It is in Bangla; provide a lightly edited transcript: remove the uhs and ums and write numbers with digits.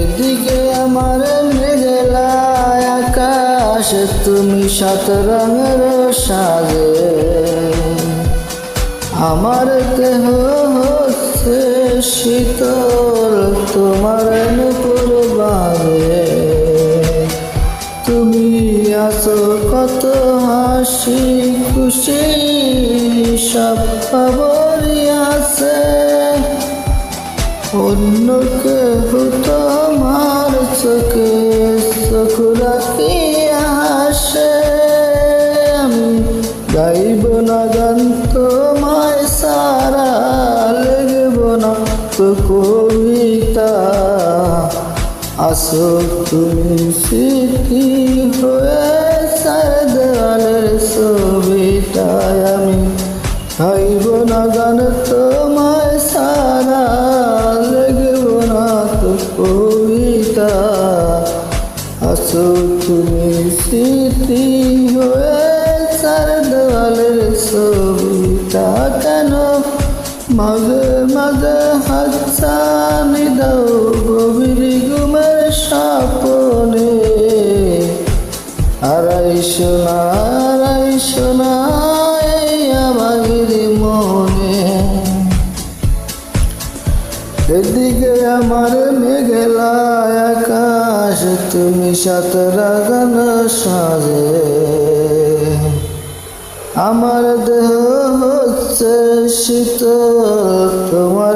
এদিকে আমার মেঘলা আকাশ, তুমি সাত রঙের সাজে, আমার দেহ হচ্ছে শীতল তোমার নুপুর বাজে। তুমি আছো কত হাসি খুশি, সব খবরই আছে, অন্য কেহ তোমার চোখে চোখ রাখিয়া হাসে। আমি গাইব না গান তোমায় সারা, লিখব না তো কবিতা, আসো তুমি স্মৃতি হয়ে চার দেওয়ালের ছবিটায়। আমি গাইব না গান তোমায় সারা, লিখব না তো কবিতা, আসো তুমি স্মৃতি হয়ে চার দেওয়ালের ছবিটা। কেন মাঝে মাঝে হাতছানি দাও গভীর ঘুমের স্বপ্নে, আড়াইশো না এই আমাদের মনে। এদিকে আমার মেঘলা আকাশ, তুমি সাত রাগান সাজে, আমার দেহ হচ্ছে শীতল তোমার